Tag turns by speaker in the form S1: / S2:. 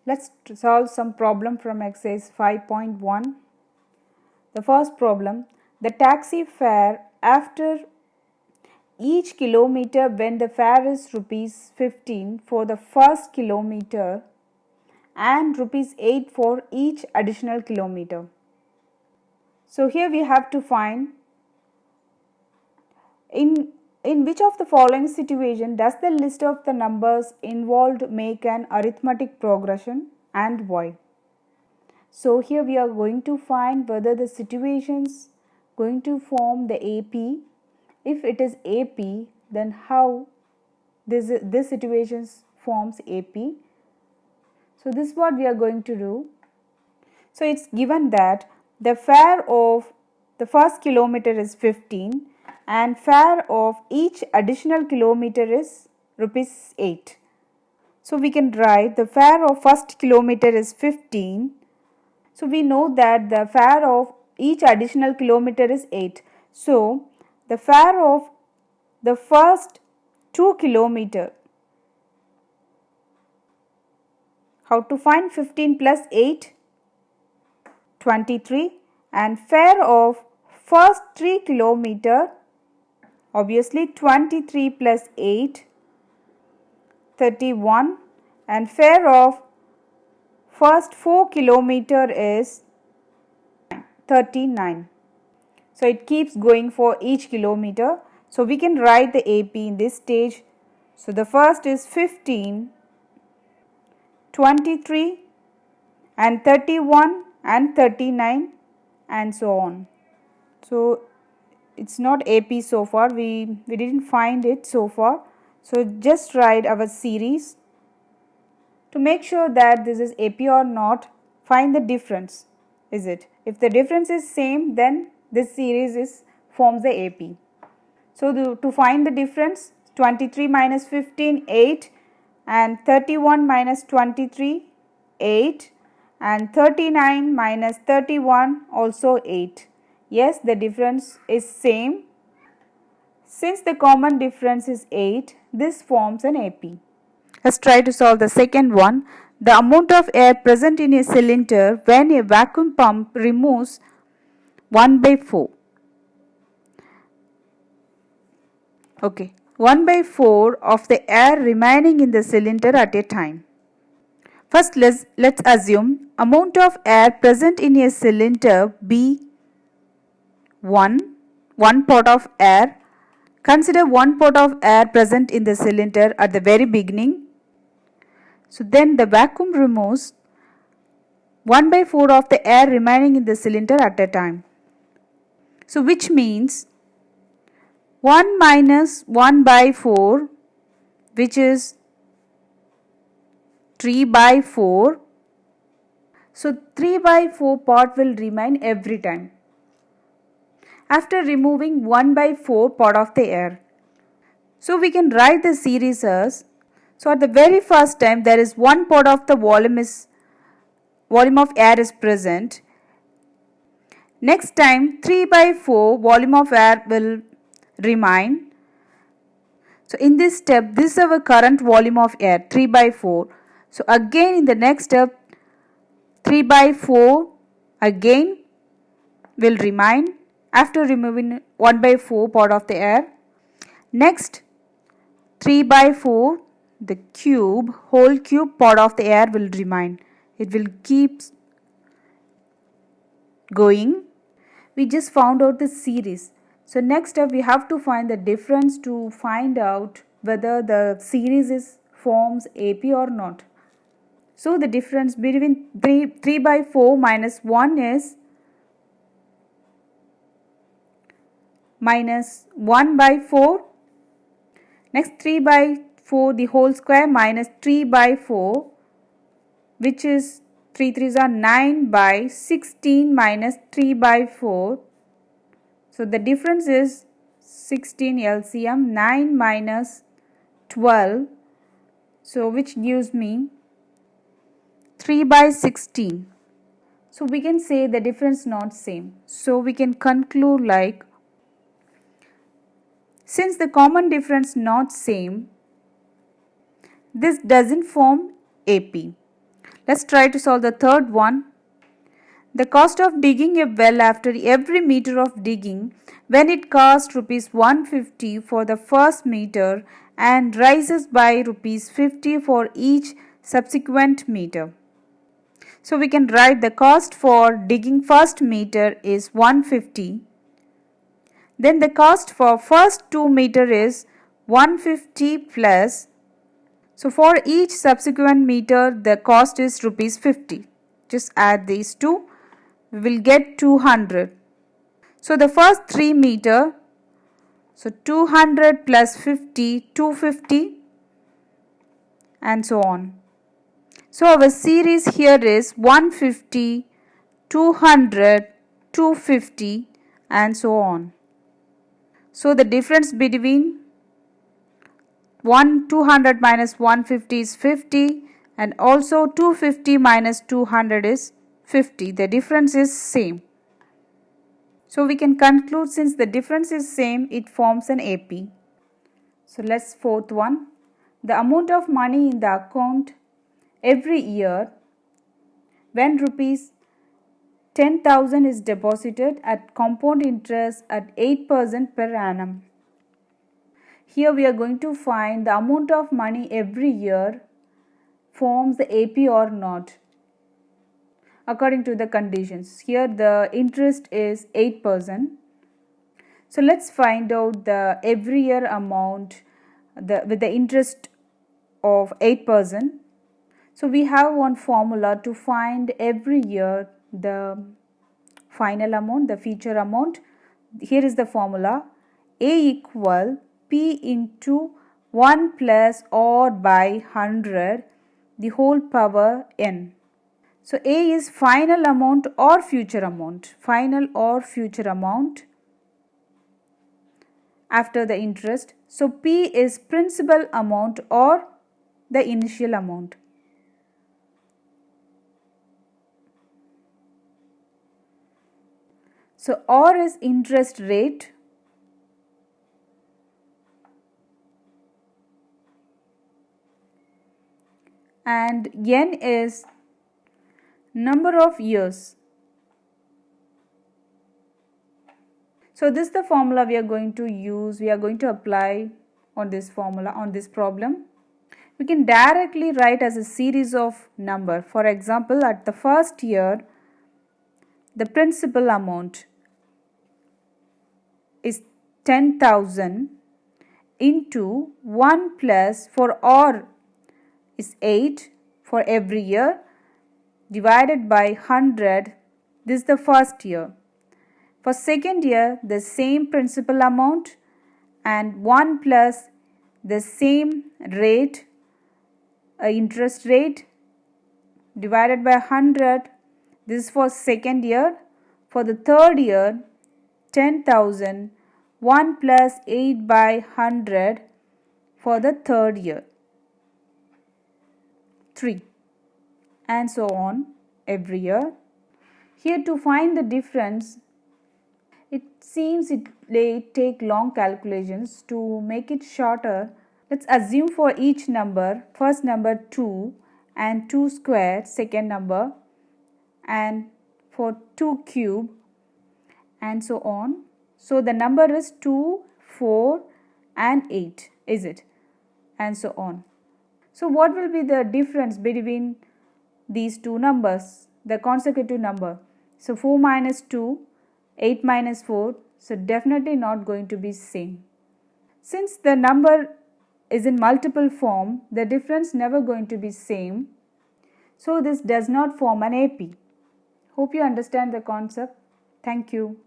S1: Let's solve some problem from exercise 5.1. The first problem, the taxi fare after each kilometer when the fare is rupees 15 for the first kilometer and rupees 8 for each additional kilometer. So here we have to find in which of the following situation does the list of the numbers involved make an arithmetic progression and why? So here we are going to find whether the situations going to form the AP. If it is AP, then how this situations forms AP. So this is what we are going to do. So it's given that the fare of the first kilometer is 15 and fare of each additional kilometer is rupees 8. So we can write the fare of first kilometer is 15. So we know that the fare of each additional kilometer is 8. So the fare of the first 2 kilometer, how to find 15 plus 8? 23, and fare of first 3 kilometer, obviously 23 plus 8, 31, and fare of first 4 kilometer is 39. So it keeps going for each kilometer. So we can write the AP in this stage. So the first is 15, 23 and 31 and 39 and so on. So it's not AP so far, we didn't find it so far. So just write our series. To make sure that this is AP or not, find the difference. Is it? If the difference is same, then this series forms the AP. So to find the difference, 23 minus 15, 8, and 31 minus 23, 8, and 39 minus 31 also 8. Yes, the difference is same. Since the common difference is 8, this forms an AP. Let's try to solve the second one. The amount of air present in a cylinder when a vacuum pump removes 1 by 4. Okay, 1 by 4 of the air remaining in the cylinder at a time. First, let's assume amount of air present in a cylinder be 1 part of air. Consider 1 part of air present in the cylinder at the very beginning. So then the vacuum removes 1 by 4 of the air remaining in the cylinder at a time. So which means 1 minus 1 by 4, which is 3 by 4. So 3 by 4 part will remain every time after removing 1 by 4 part of the air. So we can write the series as, so at the very first time there is 1 part of the volume of air is present. Next time 3 by 4 volume of air will remain. So in this step, this is our current volume of air, 3 by 4. So again in the next step, 3 by 4 again will remain after removing 1 by 4 part of the air. Next 3 by 4, the whole cube part of the air will remain. It will keep going. We just found out the series. So next step we have to find the difference to find out whether the series forms AP or not. So the difference between 3 by 4 minus 1 is minus 1 by 4. Next 3 by 4 the whole square minus 3 by 4, which is 3 3s are 9 by 16 minus 3 by 4. So the difference is 16 LCM, 9 minus 12. So which gives me 3 by 16. So we can say the difference not same. So we can conclude like, since the common difference not same, this doesn't form AP. Let's try to solve the third one. The cost of digging a well after every meter of digging, when it cost rupees 150 for the first meter and rises by rupees 50 for each subsequent meter. So we can write the cost for digging first meter is 150. Then the cost for first 2 meter is 150 plus. So for each subsequent meter the cost is rupees 50. Just add these two. We will get 200. So the first 3 meter, so 200 plus 50, 250 and so on. So our series here is 150, 200, 250 and so on. So the difference between 200 minus 150 is 50 and also 250 minus 200 is 50. The difference is same. So we can conclude since the difference is same, it forms an AP. So let's fourth one. The amount of money in the account every year when rupees 10,000 is deposited at compound interest at 8% per annum. Here we are going to find the amount of money every year forms the AP or not according to the conditions. Here the interest is 8%. So let's find out the every year amount with the interest of 8%. So we have one formula to find every year the final amount, the future amount. Here is the formula: A equal P into 1 plus or by 100 the whole power n. So A is final amount or future amount, final or future amount after the interest. So P is principal amount or the initial amount. So R is interest rate, and N is number of years. So this is the formula we are going to use, we are going to apply on this formula, on this problem. We can directly write as a series of number. For example, at the first year, the principal amount is 10,000 into 1 plus for R is 8 for every year divided by 100. This is the first year. For second year, the same principal amount and 1 plus the same rate, interest rate divided by 100. This is for second year. For the third year, 10,000, 1 plus 8 by 100 for the third year, 3 and so on every year. Here to find the difference, it seems it may take long calculations. To make it shorter, let's assume for each number, first number 2 and 2 square, second number, and for 2 cube and so on. So the number is 2, 4 and 8, is it? And so on. So what will be the difference between these two numbers, the consecutive number? So 4 minus 2, 8 minus 4, so definitely not going to be same. Since the number is in multiple form, the difference never going to be same. So this does not form an AP. Hope you understand the concept. Thank you.